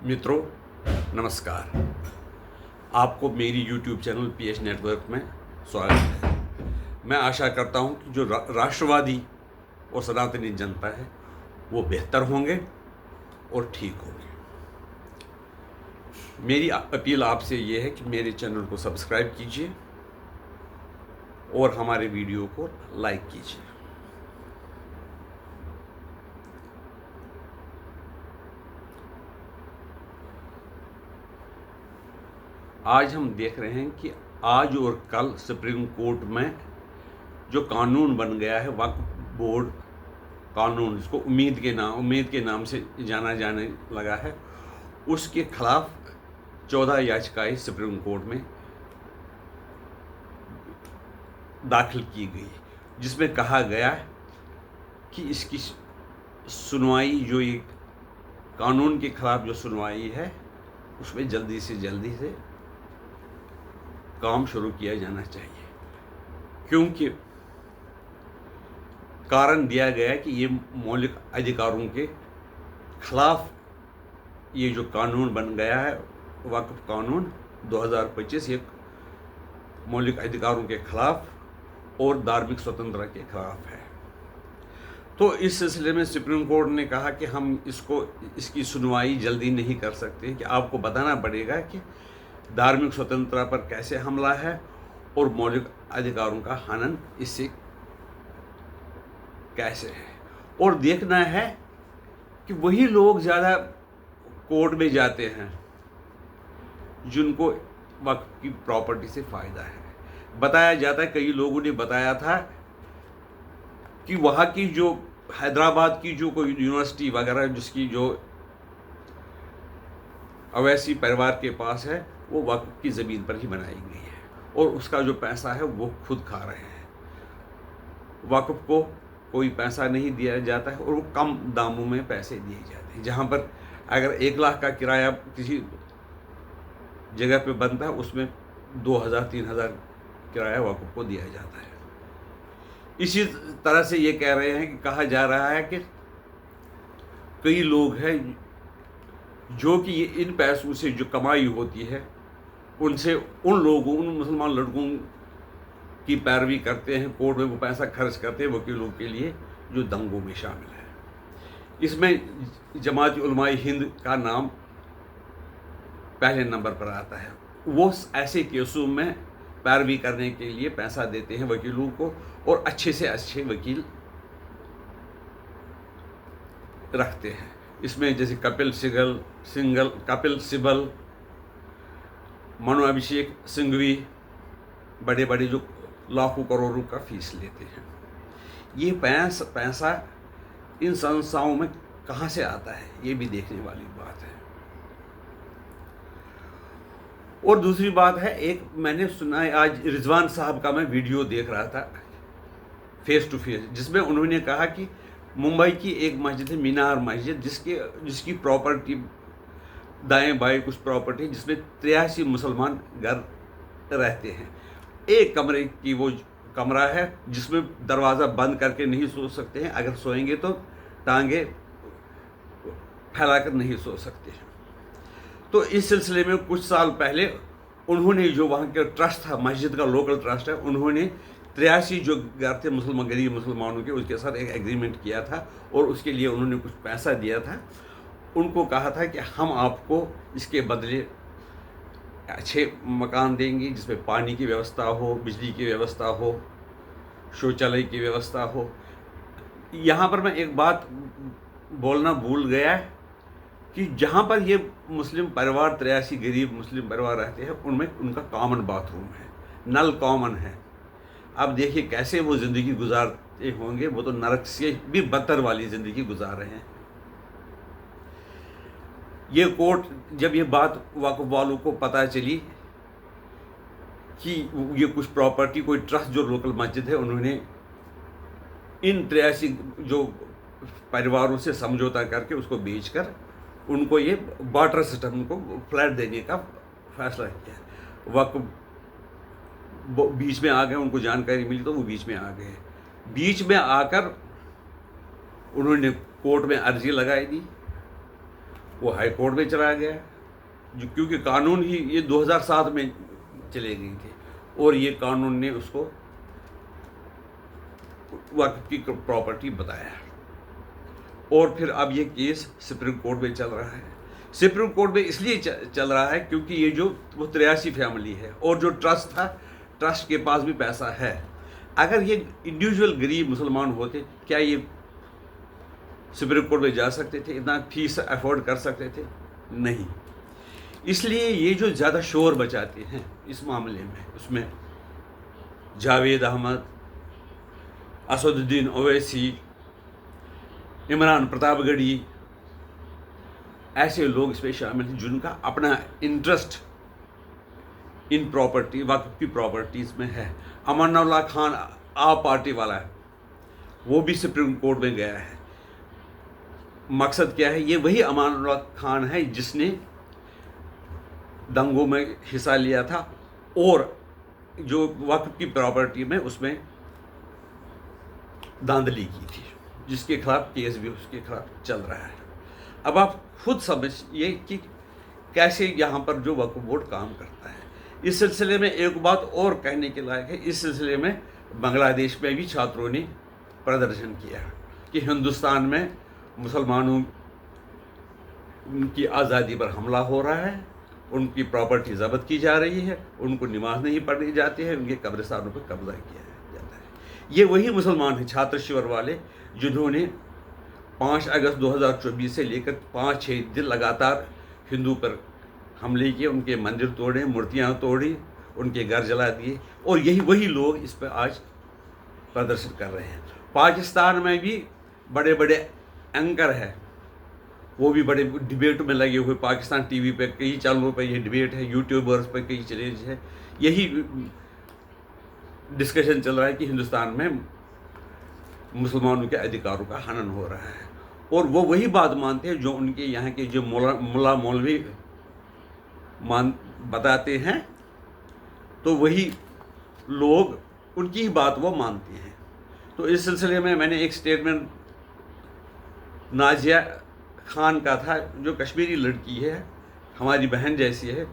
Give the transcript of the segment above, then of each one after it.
मित्रों नमस्कार। आपको मेरी YouTube चैनल PH नेटवर्क में स्वागत है। मैं आशा करता हूं कि जो राष्ट्रवादी और सनातनी जनता है वो बेहतर होंगे और ठीक होंगे। मेरी अपील आपसे ये है कि मेरे चैनल को सब्सक्राइब कीजिए और हमारे वीडियो को लाइक कीजिए। आज हम देख रहे हैं कि आज और कल सुप्रीम कोर्ट में जो कानून बन गया है वक्फ बोर्ड कानून, जिसको उम्मीद के नाम से जाना जाने लगा है, उसके खिलाफ 14 याचिकाएं सुप्रीम कोर्ट में दाखिल की गई, जिसमें कहा गया कि इसकी सुनवाई, जो ये कानून के खिलाफ जो सुनवाई है, उसमें जल्दी से काम शुरू किया जाना चाहिए। क्योंकि कारण दिया गया है कि ये मौलिक अधिकारों के खिलाफ ये जो कानून बन गया है वक्फ कानून 2025, ये मौलिक अधिकारों के खिलाफ और धार्मिक स्वतंत्रता के खिलाफ है। तो इस सिलसिले में सुप्रीम कोर्ट ने कहा कि हम इसकी सुनवाई जल्दी नहीं कर सकते, कि आपको बताना पड़ेगा कि धार्मिक स्वतंत्रता पर कैसे हमला है और मौलिक अधिकारों का हनन इससे कैसे है, और देखना है कि वही लोग ज़्यादा कोर्ट में जाते हैं जिनको वक्फ की प्रॉपर्टी से फ़ायदा है। बताया जाता है, कई लोगों ने बताया था कि वहाँ की जो हैदराबाद की जो कोई यूनिवर्सिटी वगैरह जिसकी जो अवैसी परिवार के पास है, वो वक्फ की ज़मीन पर ही बनाई गई है और उसका जो पैसा है वो खुद खा रहे हैं। वक्फ को कोई पैसा नहीं दिया जाता है और वो कम दामों में पैसे दिए जाते हैं। जहाँ पर अगर 1 लाख का किराया किसी जगह पे बनता है, उसमें 2000-3000 किराया वक्फ को दिया जाता है। इसी तरह से ये कह रहे हैं कि कहा जा रहा है कि कई लोग हैं जो कि ये इन पैसों से जो कमाई होती है उनसे उन मुसलमान लड़कों की पैरवी करते हैं, कोर्ट में वो पैसा खर्च करते हैं वकीलों के लिए जो दंगों में शामिल है। इसमें जमात उलमाए हिंद का नाम पहले नंबर पर आता है। वो ऐसे केसों में पैरवी करने के लिए पैसा देते हैं वकीलों को और अच्छे से अच्छे वकील रखते हैं। इसमें जैसे कपिल सिब्बल, मनु अभिषेक सिंघवी, बड़े बड़े जो लाखों करोड़ों का फीस लेते हैं। ये पैसा इन संस्थाओं में कहाँ से आता है, ये भी देखने वाली बात है। और दूसरी बात है, एक मैंने सुना है, आज रिजवान साहब का मैं वीडियो देख रहा था फेस टू फेस, जिसमें उन्होंने कहा कि मुंबई की एक मस्जिद है, मीनार मस्जिद, जिसकी प्रॉपर्टी दाएं बाएं कुछ प्रॉपर्टी, जिसमें 83 मुसलमान घर रहते हैं। एक कमरे की वो कमरा है जिसमें दरवाज़ा बंद करके नहीं सो सकते हैं, अगर सोएंगे तो टांगे फैलाकर नहीं सो सकते हैं। तो इस सिलसिले में कुछ साल पहले उन्होंने, जो वहाँ के ट्रस्ट था, मस्जिद का लोकल ट्रस्ट है, उन्होंने 83 जो घर थे गरीब मुसलमानों के, उसके साथ एक एग्रीमेंट किया था और उसके लिए उन्होंने कुछ पैसा दिया था। उनको कहा था कि हम आपको इसके बदले अच्छे मकान देंगे जिसमें पानी की व्यवस्था हो, बिजली की व्यवस्था हो, शौचालय की व्यवस्था हो। यहाँ पर मैं एक बात बोलना भूल गया कि जहाँ पर ये मुस्लिम परिवार 83 गरीब मुस्लिम परिवार रहते हैं, उनमें उनका कॉमन बाथरूम है, नल कॉमन है। अब देखिए कैसे वो ज़िंदगी गुजारते होंगे, वो तो नरक से भी बदतर वाली ज़िंदगी गुजार रहे हैं। ये कोर्ट, जब ये बात वक्फ वालों को पता चली कि ये कुछ प्रॉपर्टी, कोई ट्रस्ट जो लोकल मस्जिद है, उन्होंने इन 83 जो परिवारों से समझौता करके उसको बेचकर उनको ये बार्टर सिस्टम, उनको फ्लैट देने का फैसला किया। वक्फ बीच में आ गए, उनको जानकारी मिली तो वो बीच में आ गए। बीच में आकर उन्होंने कोर्ट में अर्जी लगाई दी। वो हाई कोर्ट में चला गया, जो क्योंकि कानून ही ये 2007 में चले गई थे और ये कानून ने उसको वक्फ की प्रॉपर्टी बताया। और फिर अब ये केस सुप्रीम कोर्ट में चल रहा है। सुप्रीम कोर्ट में इसलिए चल रहा है क्योंकि ये जो वो 83 फैमिली है और जो ट्रस्ट था, ट्रस्ट के पास भी पैसा है। अगर ये इंडिविजुअल गरीब मुसलमान होते, क्या ये सुप्रीम कोर्ट में जा सकते थे? इतना फीस अफोर्ड कर सकते थे? नहीं। इसलिए ये जो ज़्यादा शोर बचाते हैं इस मामले में, उसमें जावेद अहमद, असदुद्दीन ओवैसी, इमरान प्रतापगढ़ी, ऐसे लोग इसमें शामिल हैं जिनका अपना इंटरेस्ट इन प्रॉपर्टी, वक्फ की प्रॉपर्टीज़ में है। अमानुल्लाह खान आप पार्टी वाला है, वो भी सुप्रीम कोर्ट में गया है। मकसद क्या है? ये वही अमानुल्लाह खान है जिसने दंगों में हिस्सा लिया था और जो वक्फ की प्रॉपर्टी में उसमें धांधली की थी, जिसके खिलाफ केस भी उसके खिलाफ चल रहा है। अब आप खुद समझिए कि कैसे यहाँ पर जो वक्फ बोर्ड काम करता है। इस सिलसिले में एक बात और कहने के लायक है, इस सिलसिले में बांग्लादेश में भी छात्रों ने प्रदर्शन किया कि हिंदुस्तान में मुसलमानों की आज़ादी पर हमला हो रहा है, उनकी प्रॉपर्टी ज़ब्त की जा रही है, उनको नमाज नहीं पढ़नी जाती है, उनके कब्रिस्तानों पर कब्जा किया जाता है। ये वही मुसलमान हैं छात्र शिविर वाले जिन्होंने 5 अगस्त 2024 से लेकर 5-6 दिन लगातार हिंदू पर हमले किए, उनके मंदिर तोड़े, मूर्तियाँ तोड़ी, उनके घर जला दिए, और यही वही लोग इस पर आज प्रदर्शन कर रहे हैं। पाकिस्तान में भी बड़े बड़े एंकर हैं, वो भी बड़े डिबेट में लगे हुए। पाकिस्तान टीवी पे कई चैनलों पे ये डिबेट है, यूट्यूबर्स पे कई चैनल है, यही डिस्कशन चल रहा है कि हिंदुस्तान में मुसलमानों के अधिकारों का हनन हो रहा है। और वो वही बात मानते हैं जो उनके यहाँ के जो मुल्ला मौलवी बताते हैं, तो वही लोग उनकी ही बात वो मानते हैं। तो इस सिलसिले में मैंने एक स्टेटमेंट नाजिया खान का था, जो कश्मीरी लड़की है, हमारी बहन जैसी है,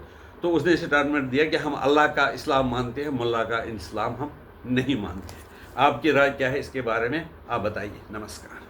तो उसने स्टेटमेंट दिया कि हम अल्लाह का इस्लाम मानते हैं, मुल्ला का इस्लाम हम नहीं मानते। आपकी राय क्या है इसके बारे में, आप बताइए। नमस्कार।